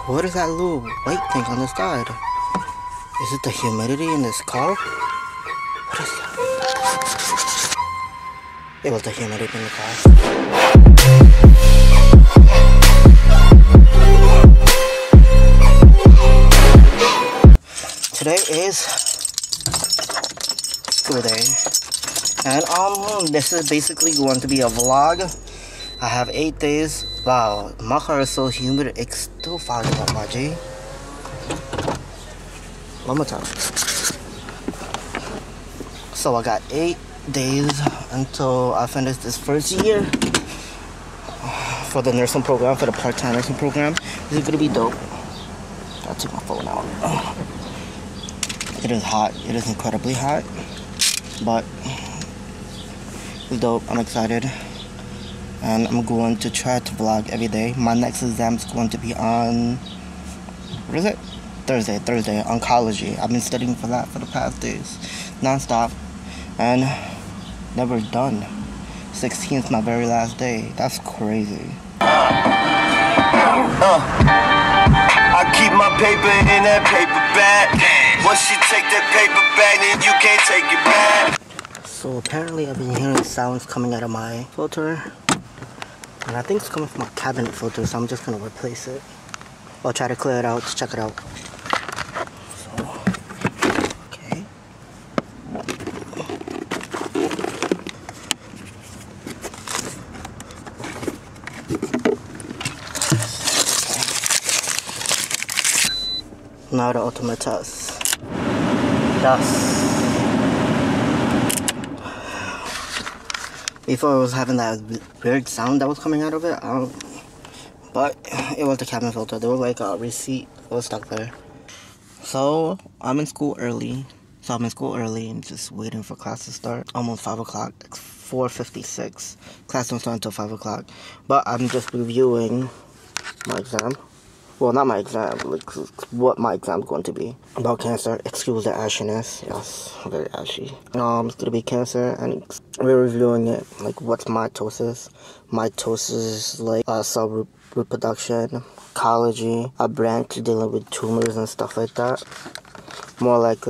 What is that little white thing on the side? Is it the humidity in this car? What is that? It was the humidity in the car. Today is school day. And this is basically going to be a vlog. I have 8 days. Wow, my car is so humid, it's still fogging up, my G. One more time. So I got 8 days until I finish this first year for the nursing program, for the part-time nursing program. This is gonna be dope. I'll take my phone out. It is hot. It is incredibly hot, but it's dope. I'm excited. And I'm going to try to vlog every day. My next exam is going to be on, what is it? Thursday, oncology. I've been studying for that for the past days, non-stop, and never done. 16th is my very last day. That's crazy. I keep my paper in that paper bag. Once you take that paper bag, then you can't take it back. So apparently I've been hearing sounds coming out of my filter. And I think it's coming from my cabinet filter, so I'm just gonna replace it. I'll try to clear it out, check it out. So, okay. Now the ultimate test. Dust. Before it was having that weird sound that was coming out of it, but it was the cabin filter. There was like a receipt that was stuck there. So I'm in school early. And just waiting for class to start. Almost 5 o'clock. It's 4:56. Class don't start until 5 o'clock. But I'm just reviewing my exam. Well, not my exam, like what my exam's going to be. About cancer. Excuse the ashiness. Yes, very ashy. It's gonna be cancer, and we're reviewing it. Like, what's mitosis? Mitosis is like cell reproduction, ecology, a branch dealing with tumors and stuff like that. More like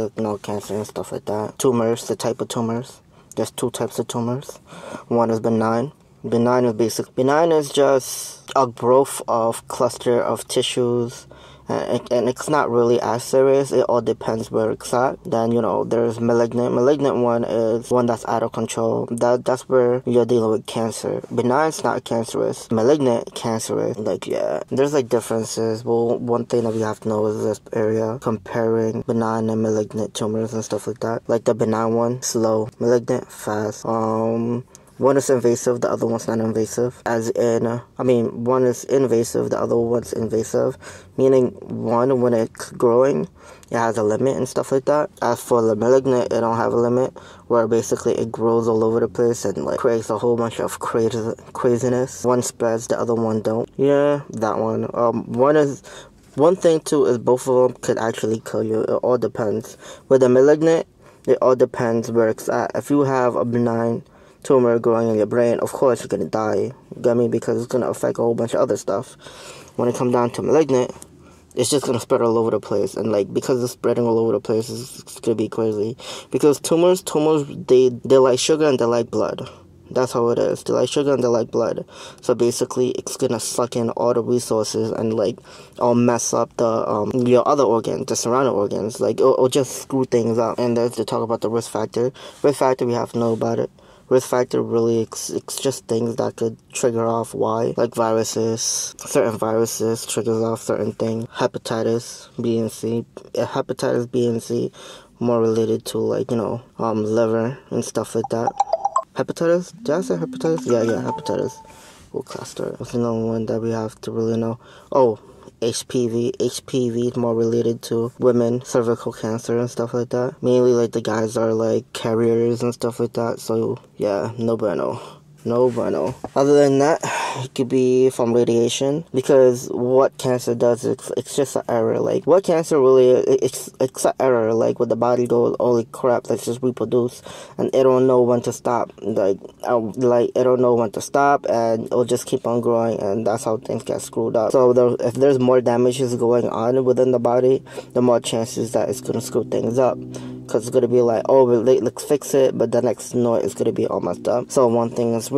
cancer and stuff like that. Tumors, the type of tumors. There's 2 types of tumors. One is benign. Benign is just a growth of cluster of tissues, and it's not really as serious. It all depends where it's at. Then there's malignant. Malignant one is one that's out of control. That's where you're dealing with cancer. Benign's not cancerous. Malignant, cancerous. There's differences. Well, one thing that we have to know is this area comparing benign and malignant tumors and stuff like that. Like the benign one, slow. Malignant, fast. One is invasive, the other one's not invasive. One is invasive, the other one's invasive. Meaning, one, when it's growing, it has a limit and stuff like that. As for the malignant, it don't have a limit, where basically it grows all over the place and creates a whole bunch of craziness. One spreads, the other one don't. Yeah, that one. One thing too is both of them could actually kill you. It all depends. With the malignant, it all depends where it's at. If you have a benign tumor growing in your brain, of course you're gonna die. You get me? Because it's gonna affect a whole bunch of other stuff. When it comes down to malignant, it's just gonna spread all over the place, and because it's spreading all over the place, it's gonna be crazy. Because tumors, they like sugar and they like blood. That's how it is. They like sugar and they like blood. So basically, it's gonna suck in all the resources and all mess up the your other organs, the surrounding organs. It'll just screw things up. And there's to talk about the risk factor. Risk factor, we have to know about it. Risk factor really, it's just things that could trigger off why. Like viruses. Certain viruses triggers off certain things. Hepatitis B and C. Hepatitis B and C more related to liver and stuff like that. Hepatitis? Did I say hepatitis? Yeah, hepatitis. What cluster? That's another one that we have to really know. Oh, HPV. HPV is more related to women, cervical cancer and stuff like that. Mainly the guys are carriers and stuff like that. So yeah, no bueno. Other than that, it could be from radiation, because what cancer does, it's just an error. Like, what cancer really is, it's an error. Like, what the body goes, holy crap, let's just reproduce, and it don't know when to stop. Like it don't know when to stop, and it'll just keep on growing, and that's how things get screwed up. So if there's more damages going on within the body, the more chances that it's gonna screw things up. Because it's gonna be like, oh, let's fix it, but the next note is gonna be almost up. So one thing is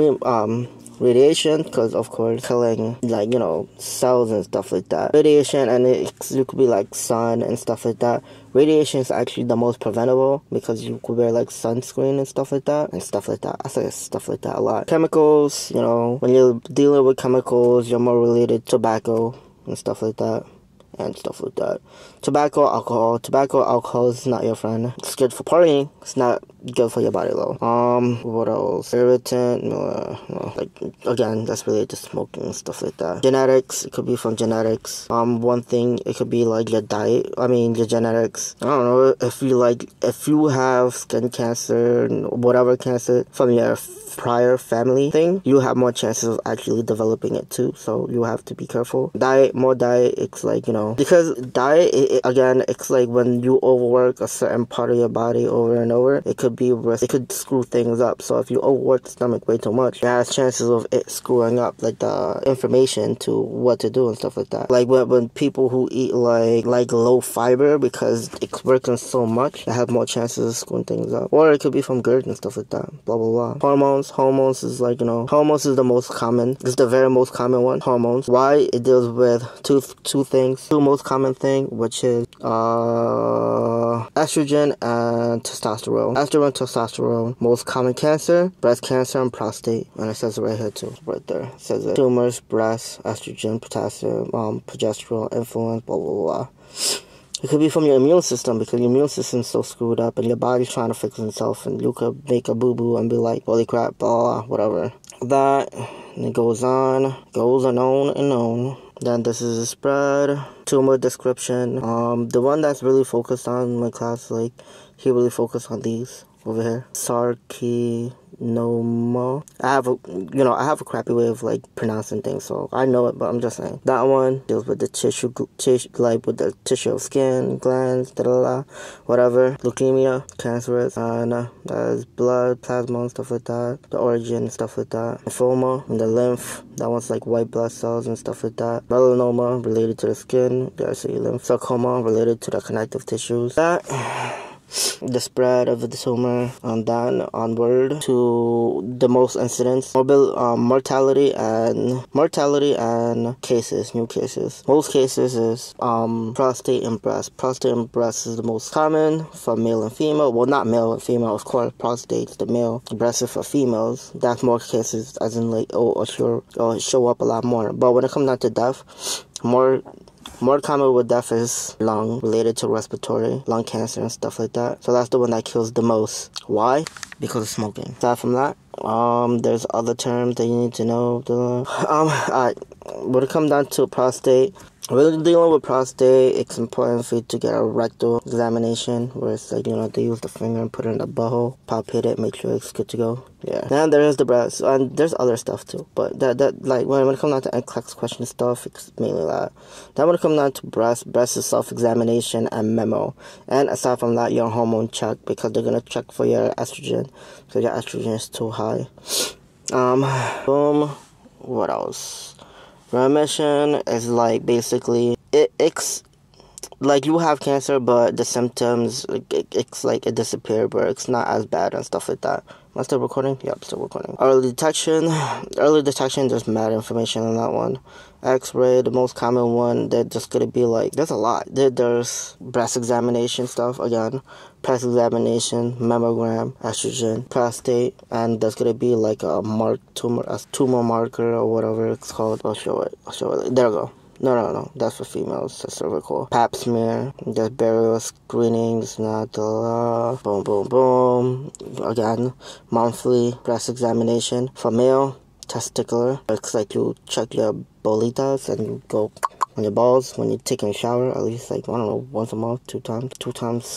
radiation, because of course killing, like, you know, cells and stuff like that. Radiation, and it could be like sun and stuff like that. Radiation is actually the most preventable, because you could wear like sunscreen and stuff like that. I say stuff like that a lot. Chemicals, you know, when you're dealing with chemicals, you're more related to tobacco and stuff like that. Tobacco, alcohol is not your friend. It's good for partying. It's not good for your body though. What else? Irritant, like, again, that's related to smoking and stuff like that. Genetics, it could be from genetics. One thing, it could be like your diet. Your genetics. I don't know, if you have skin cancer, whatever cancer from your prior family thing, you have more chances of actually developing it too. So you have to be careful. More diet, it's like, you know, because diet, again, it's like when you overwork a certain part of your body over and over, it could screw things up. So if you overwork the stomach way too much, it has chances of it screwing up, like, the information to what to do and stuff like that. Like when people who eat like low fiber, because it's working so much, they have more chances of screwing things up. Or it could be from GERD and stuff like that. Blah blah blah. Hormones is like, you know, hormones is the most common. It's the very most common one. Hormones. Why? It deals with two things. Two most common thing, which is estrogen and testosterone. Estrogen, testosterone. Most common cancer: breast cancer and prostate. And it says it right here too. Right there. It says it. Tumors, breast, estrogen, potassium, progesterone, influence, blah blah blah. It could be from your immune system, because your immune system's so screwed up and your body's trying to fix itself, and you could make a boo-boo and be like, holy crap, blah, whatever. That, and it goes on and on. Then this is a spread, tumor description. The one that's really focused on my class, like, he really focused on these over here. Sarcoidoма. I have a crappy way of, like, pronouncing things, so I know it, but I'm just saying. That one deals with the tissue, like with the tissue of skin, glands, whatever. Leukemia, cancerous, and that's blood, plasma, and stuff like that. The origin, and stuff like that. Lymphoma, and the lymph. That one's like white blood cells and stuff like that. Melanoma, related to the skin. There I see lymph. Sarcoma, related to the connective tissues. The spread of the tumor, and then onward to the most incidents, mortality and cases, new cases. Most cases is prostate and breast. Prostate and breast is the most common for male and female. Well, not male and female, of course. Prostate is the male. Breast is for females. That's more cases, as in like, show up a lot more. But when it comes down to death, more common with death is lung, related to respiratory, lung cancer and stuff like that. So that's the one that kills the most. Why? Because of smoking. Aside from that, there's other terms that you need to know. Alright, when it comes down to prostate, when dealing with prostate, it's important for you to get a rectal examination, where it's like, you know, they use the finger and put it in the butthole, palpate it, make sure it's good to go. Yeah. Then there's the breast, and there's other stuff too. But that like when it comes down to NCLEX question stuff, it's mainly that. Then when it comes down to breast is self-examination and memo. And aside from that, your hormone check, because they're gonna check for your estrogen, because your estrogen is too high. Boom. What else? Remission is like basically it's like you have cancer, but the symptoms, it's like it disappeared, but it's not as bad and stuff like that. Am I still recording? Yep, still recording. Early detection, there's mad information on that one. X-ray, the most common one, they're just gonna be like, there's a lot. There's breast examination stuff, again, breast examination, mammogram, estrogen, prostate, and there's gonna be like a tumor marker or whatever it's called. I'll show it. There we go. No, that's for females. That's cervical. Pap smear. There's burial screenings. Boom, boom, boom. Again, monthly breast examination. For male, testicular. It's like you check your bolitas and go on your balls when you're taking a shower, at least like, I don't know, once a month, two times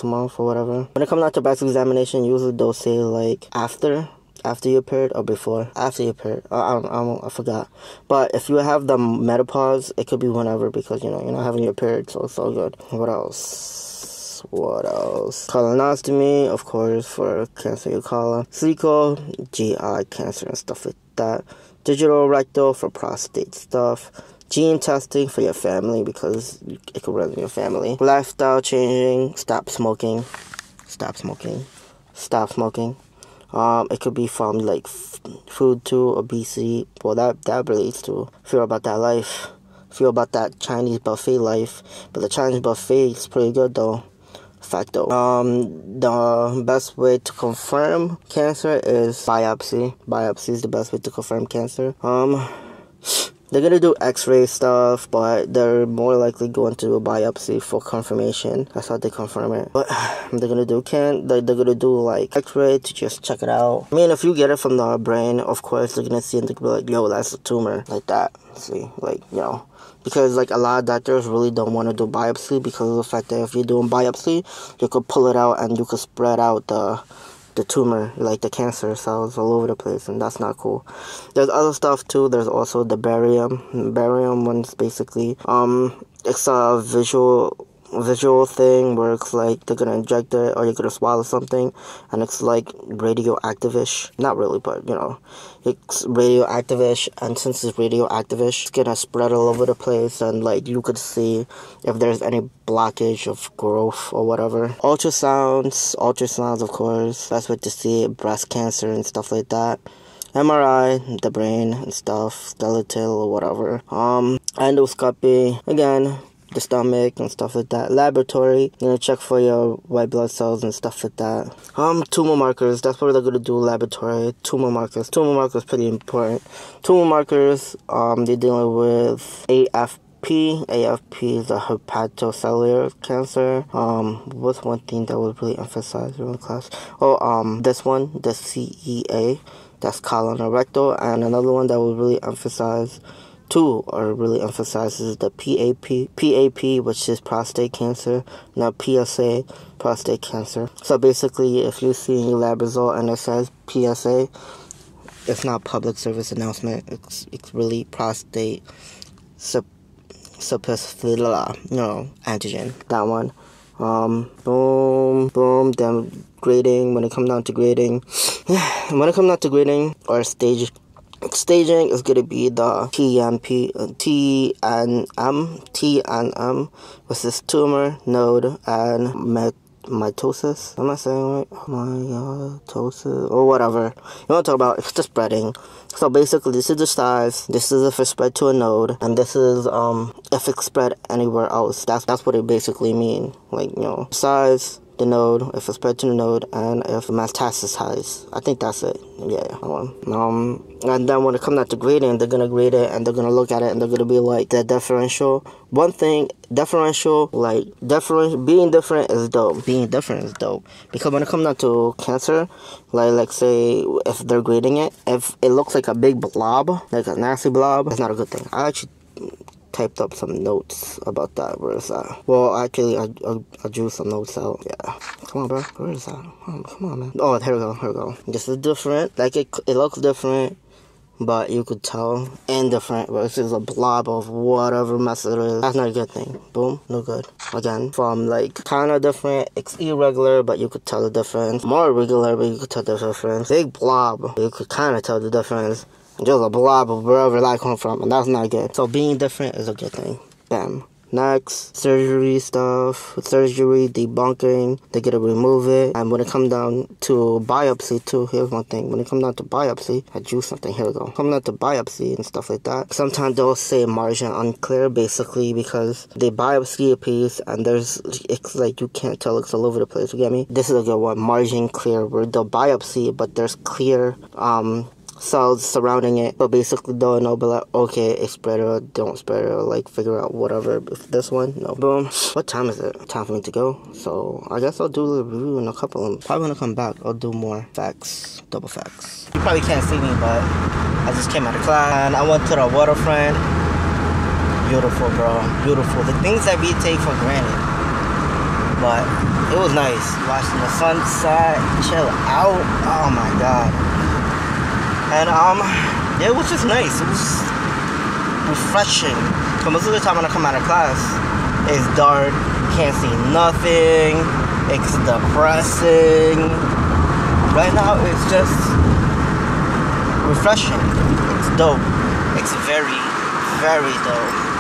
a month or whatever. When it comes out to breast examination, usually they'll say like after after your period or before? After your period. I forgot. But if you have the menopause, it could be whenever because, you're not having your period, so it's all good. What else? Colonoscopy, of course, for cancer of your colon. Cecal, GI cancer and stuff like that. Digital rectal for prostate stuff. Gene testing for your family because it could run in your family. Lifestyle changing. Stop smoking. It could be from like food to obesity. Well, that relates to feel about that life. Feel about that Chinese buffet life. But the Chinese buffet is pretty good though. Fact though. The best way to confirm cancer is biopsy. Biopsy is the best way to confirm cancer. They're gonna do x-ray stuff, but they're more likely going to do a biopsy for confirmation. That's how they confirm it. But they're gonna do like x-ray to just check it out. I mean, if you get it from the brain, of course they're gonna see and they're gonna be like, yo, that's a tumor. Like that. See, like, because like a lot of doctors really don't want to do biopsy because of the fact that if you're doing biopsy, you could pull it out and you could spread out the tumor, like the cancer cells all over the place, and that's not cool. There's other stuff too. There's also the barium. Barium one's basically it's a visual thing where it's like they're gonna inject it or you're gonna swallow something and it's like radioactive-ish. Not really, but it's radioactive-ish, and since it's radioactive-ish, it's gonna spread all over the place and like you could see if there's any blockage of growth or whatever. Ultrasounds of course, that's what to see breast cancer and stuff like that. MRI, the brain and stuff, skeletal or whatever. Endoscopy, again, the stomach and stuff like that. Laboratory, check for your white blood cells and stuff like that. Tumor markers, that's what they're gonna do. Laboratory, tumor markers pretty important. Tumor markers, they're dealing with AFP. AFP is a hepatocellular cancer. What's one thing that was really emphasized in class? This one, the CEA, that's colon or rectal, and another one that was really emphasized emphasizes the PAP, which is prostate cancer, not PSA, prostate cancer. So basically, if you see your lab result and it says PSA, it's not public service announcement. It's really prostate antigen. That one. Boom. Then grading. When it comes down to grading, or staging is going to be the T and M, which is tumor, node, and mitosis. Am I saying right? Mitosis, or whatever. You want to talk about, it's the spreading. So basically, this is the size, this is if it's spread to a node, and this is if it's spread anywhere else. That's what it basically means. Like, size, the node, if it's spread to the node, and if metastasized. I think that's it. Yeah. And then when it comes out to grading, they're gonna grade it and they're gonna look at it and they're gonna be like the differential. One thing, being different is dope. Because when it comes down to cancer, like say if they're grading it, if it looks like a big blob, like a nasty blob, it's not a good thing. I actually typed up some notes about that. Where is that? Well, actually, I drew some notes out. Yeah. Come on, bro. Where is that? Come on, man. Oh, here we go. This is different. Like, it looks different, but you could tell indifferent versus a blob of whatever mess it is. That's not a good thing. Boom. No good. Again, from like kind of different, it's irregular, but you could tell the difference. More regular, but you could tell the difference. Big blob, you could kind of tell the difference. Just a blob of wherever that come from, and that's not good. So being different is a good thing. Bam. Next, surgery stuff. Surgery, debunking. They're gonna remove it. And when it comes down to biopsy too, here's one thing. When it comes down to biopsy, I drew something. Here we go. Coming down to biopsy and stuff like that. Sometimes they'll say margin unclear, basically because they biopsy a piece and it's like you can't tell. It's all over the place. You get me? This is a good one. Margin clear, where they'll biopsy, but there's clear cells surrounding it, but basically don't know, but like, okay, it's spread or don't spread or like figure out whatever. If this one, no. Boom. What time is it? Time for me to go. So I guess I'll do a review in a couple. I'm probably gonna come back. I'll do more facts, double facts. You probably can't see me, but I just came out of class and I went to the waterfront. Beautiful, bro. Beautiful. The things that we take for granted, but it was nice watching the sunset, chill out. Oh my god. And it was just nice. It was refreshing. Because most of the time when I come out of class, it's dark, can't see nothing, it's depressing. Right now, it's just refreshing. It's dope. It's very, very dope.